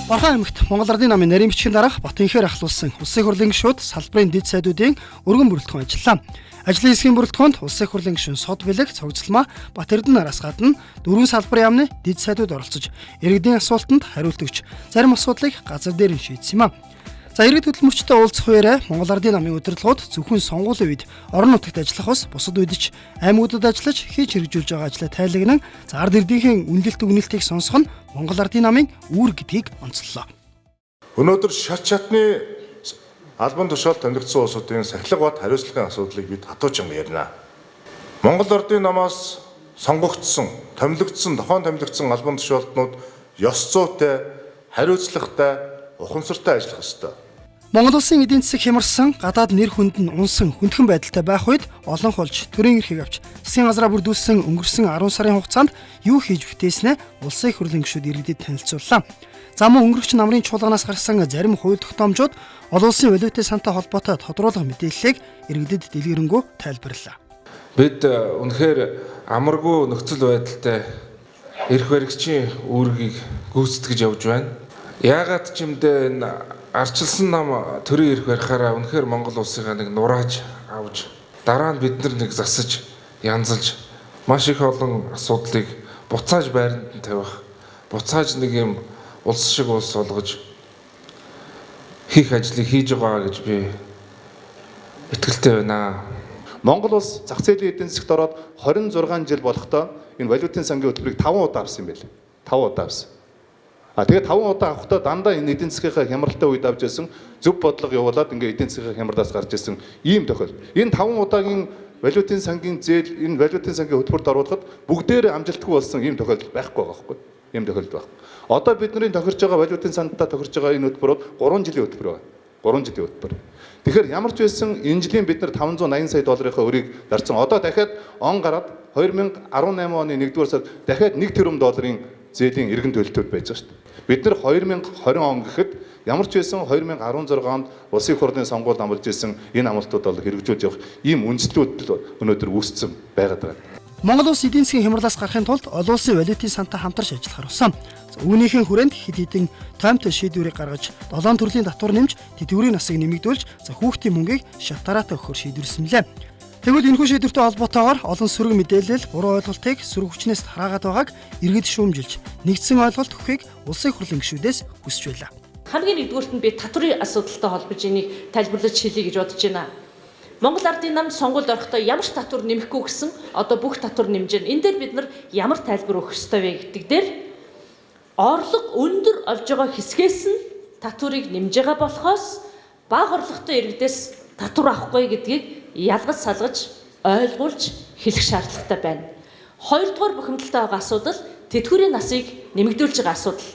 Орхон аймагт Монгол Ардын намын нарийн бичгийн дараах Батэнхээр ахлуулсан улсын хурлын гишүүд салбарын дэд сайдуудын өргөн бүрэлдэхүүн ажиллаа. Ажлын хэсгийн бүрэлдэхүүнд улсын хурлын гишүүн Сод Бэлэг, Цогцлмаа, Батэрдэн нараас гадна дөрвөн салбарын яамны дэд сайдууд оролцож иргэдийн асуултанд хариулт өгч зарим асуудлыг газар дээр нь шийдсэн юм а. За иргэд хөдөлмөрчтэй уулзах үеэрээ Монгол Ардын намын удирдлагууд зөвхөн сонгуулийн үед орон нутагт ажиллах бас бусад үед ч аймагуудад ажиллаж хийж хэрэгжүүлж байгаа ажлаа тайлагнан ард ирдийнхээ үнэлэлт өгнөлтийг сонсох нь Монгол Ардын намын үүрэг гэдгийг онцлолоо. Өнөөдөр шат шатны албан тушаал томилогдсон улсуудын сахилга бат хариуцлагын асуудлыг бид хатуужин ярина. Монгол Ардын намаас сонгогдсон, томилогдсон, тохон томилогдсон албан тушаалтнууд ёс зүйтэй, хариуцлагатай, ухамсартай ажиллах ёстой. Монгол улсын эдийн засаг хямарсан, гадаад нэр хүнд нь унсан, хүндхэн байдалтай байх үед олон хулж, төрийн эрхийг авч, засгийн газраа бүрдүүлсэн өнгөрсөн 10 сарын хугацаанд юу хийж бүтээснээ улсын их хурлын гишүүд иргэдэд танилцууллаа. За мөн өнгөрч намрын чуулганаас гарсан зарим хууль тогтоомжууд олон улсын валютын сантай холбоотой тодруулах мэдээллийг иргэдэд дэлгэрэнгүй тайлбарлаа. Бид үнэхээр амаргүй нөхцөл байдалтай эрх баригчийн үүргийг гүйцэтгэж явж байна. Яагаад ч юм дэ арчилсан нам төрийн эрх барихаараа үнэхээр Монгол улсынхаа нэг нурааж авж дараа нь бид нэг засаж янзалж маш их олон асуудлыг буцааж байранд нь тавих, буцааж нэг юм улс шиг улс болгож хийх ажлыг хийж байгаа гэж би итгэлтэй байна. Монгол улс зах зээлийн эдийн засагт ороод 26 жил болохдоо энэ валютын сангийн хөтөлбөрийг 5 удаа авсан юм байл. 5 удаа авсан. Тэгээд 5 удаа авахдаа дандаа энэ эдийн засгийнхаа хямралтай үед авч байсан зөв бодлого явуулаад ингээ эдийн засгийнхаа хямралаас гарч ирсэн ийм тохиол. Энэ 5 удаагийн валютын сангийн зээл энэ валютын сангийн хөтөлбөрт оруулахад бүгдээр амжилтгүй болсон ийм тохиолдол байхгүй байгаа байхгүй. Ийм тохиолдол байна. Одоо бидний тохирж байгаа валютын сандтай тохирж байгаа энэ хөтөлбөрөд 3 жилийн хөтөлбөр байна. 3 жилийн хөтөлбөр. Тэгэхээр ямар ч байсан энэ жилийн бид нар 580 сая долларынхаа өрийг дарсан. Одоо дахиад он гараад 2018 оны 1-р сард дахиад 1 тэрбум долларын зээлийн эргэн төлөлтөд байж байгаа шүү дээ. Бид нар 2020 он гэхэд ямар ч байсан 2016 онд улсын их хурлын сонгуульд амлаж ирсэн энэ амлалтууд бол хэрэгжүүлж явах ийм үндслүүд өнөөдөр үүссэн байгаад байна. Монгол улс эдийн засгийн хямралаас гарахын тулд олон улсын валютын сантай хамтарч ажиллахар болсон. Үүнийхэн хүрээнд хэд хэдэн тоймтой шийдвэрийг гаргаж 7 төрлийн татвар нэмж тэтгэврийн насыг нэмэгдүүлж хүүхдийн мөнгийг шатараатай өгөхөөр шийдвэрсэн мэлээ. Тэгвэл энэхүү шийдвэртэй холбоотойгоор олон сөрөг мэдээлэл, буруу ойлголтыг сөрөг хүчнээс хараагаад байгааг иргэд шүүмжилж нэгдсэн ойлголт өгөхийг улсын их хурлын гишүүдээс хүсэж байлаа. Хамгийн нэгдүгüүрт нь би татврын асуудалтай холбож энийг тайлбарлаж хэлье гэж бодож байна. Монгол Ардын намд сонгуульд орохдоо ямар ч татвар нэмэхгүй гэсэн одоо бүх татвар нэмж байна. Энэ дээр бид нар ямар тайлбар өгөх ёстой вэ гэдэг дээр орлого өндөр олж байгаа хэсгээс нь татварыг нэмж байгаа болохоос бага орлоготой иргэдээс татвар авахгүй гэдгийг ялгаж салгаж ойлгуулж хэлэх шаардлагатай байна. Хоёрдугаар бухимдалтай байгаа асуудал тэтгэврийн насыг нэмэгдүүлж байгаа асуудал.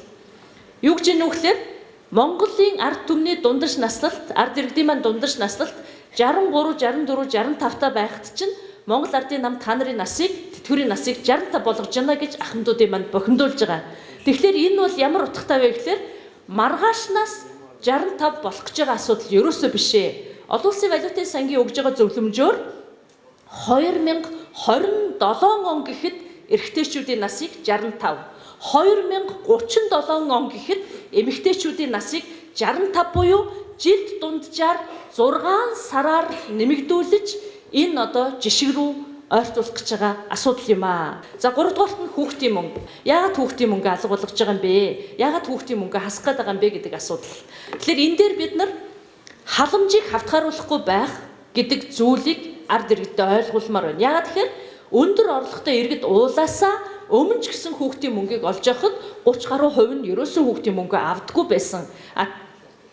Юу гэж юм вэ? Монголын ард түмний дундаж наслалт, ард иргэдийн маань дундаж наслалт 63, 64, 65 та байхад чинь Монгол Ардын нам та нарын насыг, тэтгэврийн насыг 65 болгож байна гэж ахмадуудын манд бохимдуулж байгаа. Тэгэхээр энэ бол ямар утгатай вэ гэхээр маргаашнаас 65 болох гэж байгаа асуудал ерөөсөө биш ээ. Олон улсын валютын сангийн өгж байгаа зөвлөмжөөр 2027 он гэхэд эрэгтэйчүүдийн насыг 65, 2037 он гэхэд эмэгтэйчүүдийн насыг 65 буюу жилд дунджаар 6 сараар нэмэгдүүлж энэ одоо жишг рүү ойртуулах гэж байгаа асуудал юм аа. За 3 дугаарт нь хүүхдийн мөнгө. Яагаад хүүхдийн мөнгө алга болгож байгаа юм бэ? Яагаад хүүхдийн мөнгө хасах гээд байгаа юм бэ гэдэг асуудал. Тэгэхээр энэ дээр бид нар халамжийг хавтгааруулахгүй байх гэдэг зүйлийг ард иргэдэд ойлгуулмаар байна. Яагаад тэгэхээр өндөр орлоготой иргэд уулаасаа өмнө ч гэсэн хүүхдийн мөнгийг олж авахд 30 гаруй хувь нь ерөөсөн хүүхдийн мөнгө авдаггүй байсан.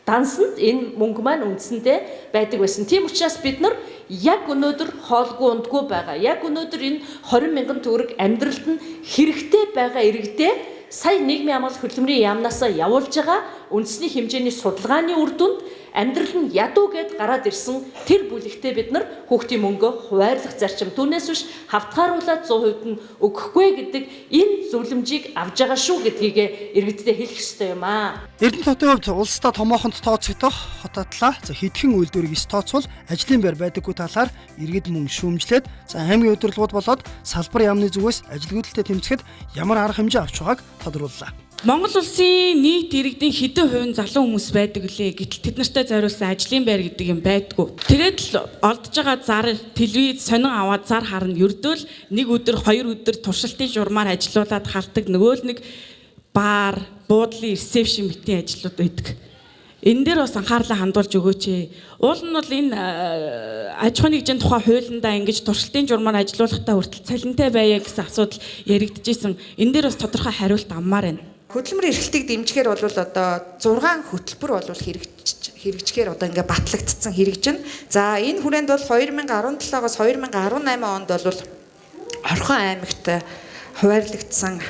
Дансанд энэ мөнгө маань үндсэндээ байдаг байсан. Тийм учраас бид нар яг өнөөдөр хоолгүй ундгүй байгаа. Яг өнөөдөр энэ 20 мянган төгрөг амьдралд нь хэрэгтэй байгаа иргэдээ сая нийгмийн хамгаалалт хөдөлмөрийн яамнаасаа явуулж байгаа үндэсний хэмжээний судалгааны үр дүнд амьдрал нь ядуу гэд гараад ирсэн тэр бүлэгтээ бид нар хүүхдийн мөнгө хуваарлах зарчим түүнээс биш хавтгааруулаад 100% нь өгөхгүй гэдэг энэ зөвлөмжийг авж байгаа шүү гэдгийг иргэдэд хэлэх ёстой юм аа. Эрдэнэ хотын хувьд улсдаа томоохонд тооцогдох хот атлаа хэдхэн үйлдвэрийг ис тооцвол ажлын байр байдаггүй талаар иргэд мөн шүүмжлээд аймгийн удирдлагууд болоод салбар яамны зүгээс ажилгүйдэлтэй тэмцэхэд ямар арга хэмжээ авч байгааг тодрууллаа. Монгол улсын нийт иргэдийн хэдэн хувийн залуу хүмүүс байдаг лээ. Гэтэл тэд нартай зориулсан ажлын байр гэдэг юм байдгүй. Тэгээд л олдж байгаа зар телевиз сонин аваад зар харна. Ердөө л нэг өдөр, хоёр өдөр туршилтын журмаар ажиллаулаад халдаг. Нөгөө л нэг баар, буудлын ресепшн мэтийн ажлууд байдаг. Энэ дээр бас анхаарлаа хандуулж өгөөч. Уул нь бол энэ аж ахуйн нэгжийн тухай хуулиндаа ингэж туршилтын журмаар ажиллуулахдаа хүртэл цалинтай байя гэсэн асуудал яригдчихсэн. Энэ дээр бас тодорхой хариулт аммаар байна. Хөдөлмөрийн эрхлэлтийг дэмжихээр бол одоо 6 хөтөлбөр бол хэрэгжихээр одоо ингээ батлагдсан хэрэгжин. За энэ хүрээнд бол 2017-оос 2018 онд бол Орхон аймагт хуваарлагдсан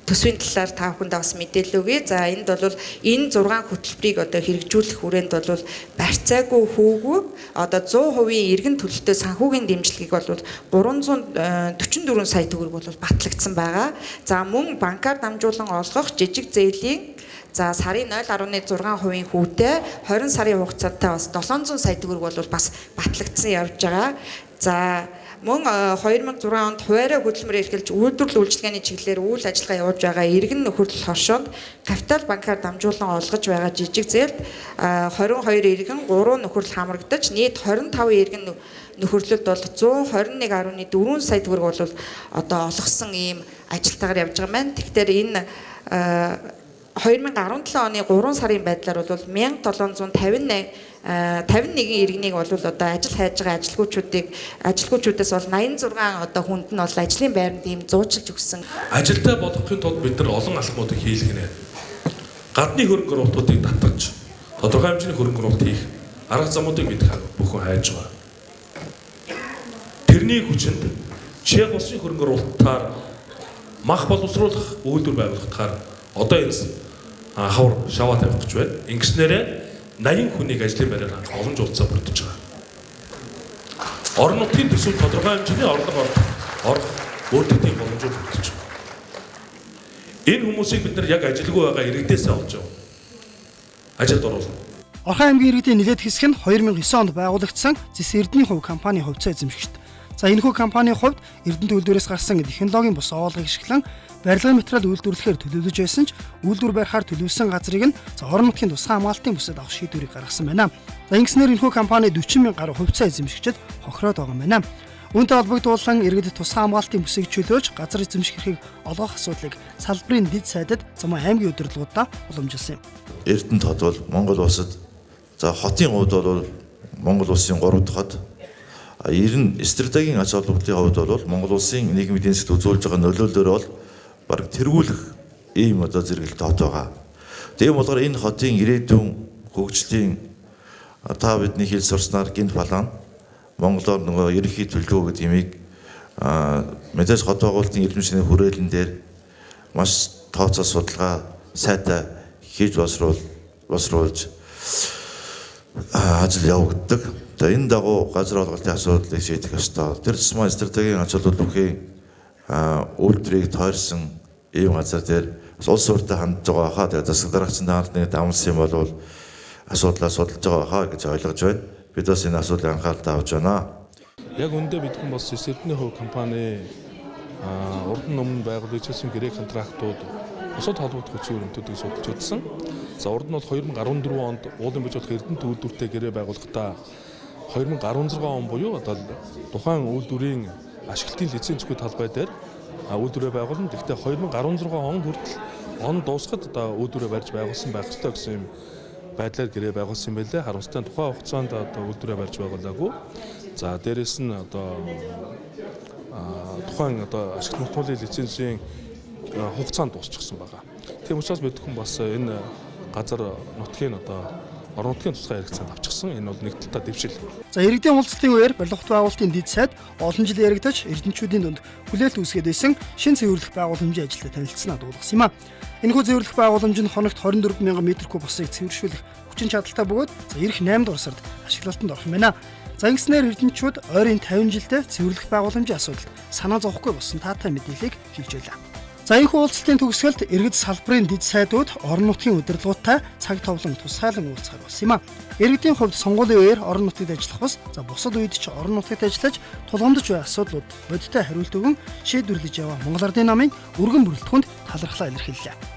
төсвийн талаар та бүхэндээ бас мэдээлэл өгье. За энд бол энэ 6 хөтөлбөрийг одоо хэрэгжүүлэх хүрээнд бол барьцаагүй хүүгүй одоо 100% иргэн төлөлтөй санхүүгийн дэмжлэгийг бол 344 сая төгрөг бол батлагдсан байгаа. За мөн банкар дамжуулан олгох жижиг зээлийн за сарын 0.6% хүүтэй 20 сарын хугацаатай бас 700 сая төгрөг бол бас батлагдсан явж байгаа. За мөн 2006 онд хуваарай хөдөлмөрөөр эрхэлж үйлдвэрлэл үйлчилгээний чиглэлээр үйл ажиллагаа явуулж байгаа иргэн нөхөрлөл хошоонд капитал банкар дамжуулан олгож байгаа жижиг зээлд 22 иргэн 3 нөхөрлөл хамрагдаж нийт 25 иргэн нөхөрлөлд бол 121.4 сая төгрөг бол одоо олгосон ийм ажилтгаар явж байгаа маань. Тэгэхээр энэ 2017 оны 3 сарын байдлаар бол 1751 иргэнийг бол одоо ажил хайж байгаа ажилгүйчүүдээс бол 86 одоо хүнд нь бол ажлын байранд ийм зуучилж өгсөн. Ажилдаа болгохын тулд бид нар олон алхмуудыг хийлгэнэ. Гадны хөрөнгө оруулалтуудыг татгаж, тодорхой хэмжээний хөрөнгө оруулалт хийх арга замуудыг бид бүхэн хайж байгаа. Тэрний хүчинд Чех улсын хөрөнгө оруулалтаар мах боловсруулах үйлдвэр байгуулахтаар одоо энэ хавар шаваа тавих гэж байна. Ингэснээрээ 80 хүнийг ажлын байраар олон жуулцаа бүрдэж байгаа. Орон нутгийн төсөв тодорхой хэмжээний орлого орох өөртөө боломжууд бүрдэж байгаа. Энэ хүмүүсийг бид нар яг ажилгүй байгаа иргэдээс олж авах. Ажилд оруулах. Орхон аймгийн иргэдийн нэлээд хэсэг нь 2009 онд байгуулагдсан Зис Эрдэнийн хувь компани хувьцаа эзэмшигчд. За энэхүү компанийн хувьд Эрдэнэт үйлдвэрээс гарсан технологийн бус оолгыг ашиглан барилгын материал үйлдвэрлэхээр төлөвлөж байсан ч үйлдвэр барихаар төлөвлөсөн газрыг нь орон нутгийн тусгай хамгаалтын бүсэд авах шийдвэрийг гаргасан байна. За ингэснээр энэхүү компани 40 мянган гаруй хувьцаа эзэмшигчид хохироод байгаа юм байна. Үүнтэй холбогдуулан иргэдэд тусгай хамгаалтын бүсийг чөлөөж газар эзэмших эрхийг олгох асуудлыг салбарын дэд сайдад замун аймгийн удирдлагуудаа уламжилсан юм. Эрдэнэт хот бол Монгол улсад за хотын хувьд бол Монгол улсын 3 дахь хот. Ирэн стратегийн ач холбогдлын хувьд бол Монгол улсын нийгмийн эдийн засгт үзүүлж байгаа нөлөөллөөр бол бараг тэргүүлэх ийм одоо зэрэгэлт хот байгаа. Тийм болохоор энэ хотын ирээдүйн хөгжлийн та бидний хэл сурснаар гинт балаан Монголоор нөгөө ерөнхий төлөвлөгөө гэдэг юмыг мэдээж хот байгуулалтын иргэншлийн хүрээлэн дээр маш тооцоо судалгаа сайтай хийж босруулж ажил явагддаг. Тэгээ энэ дагуу газар олголтын асуудлыг шийдэх ёстой. Тэр тусмаа стратегийн ач холбогдлын үйлдвэрийг тойрсон ийм газар дээр улс уртаа хандж байгаа хаа тэгээ засаг даргацсан даатны дамсан юм бол асуудлаа судалж байгаа хаа гэж ойлгож байна. Бид бас энэ асуудлыг анхааралтай авч байна. Яг үндэ бидхэн бас Эрдэнэт хувь компани урд нь өмнө байгуулагдсан гэрээ контрактууд бусад холбогдох хүчин өрөмтүүдийг судалж үзсэн. За урд нь бол 2014 онд уулын бюджет Эрдэнэт үйлдвэртэй гэрээ байгуулахдаа 2016 он буюу одоо тухайн үйлдвэрийн ашиглалтын лиценз зүйн талбай дээр үйлдвэрээ байгуулна. Гэхдээ 2016 он хүртэл он дуусахад одоо үйлдвэрээ барьж байгуулсан байх ёстой гэсэн юм байдлаар гэрээ байгуулсан юм байлээ. Харамсалтай нь тухайн хугацаанд одоо үйлдвэрээ барьж байгуулаагүй. За дээрэс нь одоо тухайн одоо ашиглалт нутгуулын лицензийн хугацаанд дуусчихсан байгаа. Тийм учраас бидхэн бас энэ газар нутгийн одоо орон нутгийн тусгай хэрэгцээнд авчихсан. Энэ бол нэг талдаа дэвшил. За иргэдийн уулзалтын үеэр барилгын байгуулалтын дэд сайд олон жил яригдаж эрдэнэчүүдийн дунд хүлээлт үүсгээд байсан шинэ цэвэрлэх байгууламжийн ажилд танилцсанаа дуулгасан юм а. Энэхүү цэвэрлэх байгууламж нь хоногт 24 мянган метр куб усыг цэвэршүүлэх хүчин чадалтай бөгөөд ирэх 8 дугаар сард ашиглалтанд орох юм байна. За ингэснээр эрдэнэчүүд ойрын 50 жилдээ цэвэрлэх байгууламжийн асуудалд санаа зовхгүй болсон таатай мэдээллийг шилжүүлээ. За энэ уулзалтын төгсгөлд иргэд салбарын дэд сайдууд орон нутгийн удирдлагуудтай цаг товлон тусгайлан уулзахаар болсон юм а. Иргэдийн хувьд сонгуулийн үеэр орон нутагт ажиллах бус бусад үед ч орон нутагт ажиллаж тулгамдж буй асуудлууд бодиттой хариулт өгөн шийдвэрлэж яваа Монгол Ардын намын өргөн бүрэлдэхүүнд талархлаа илэрхийллээ.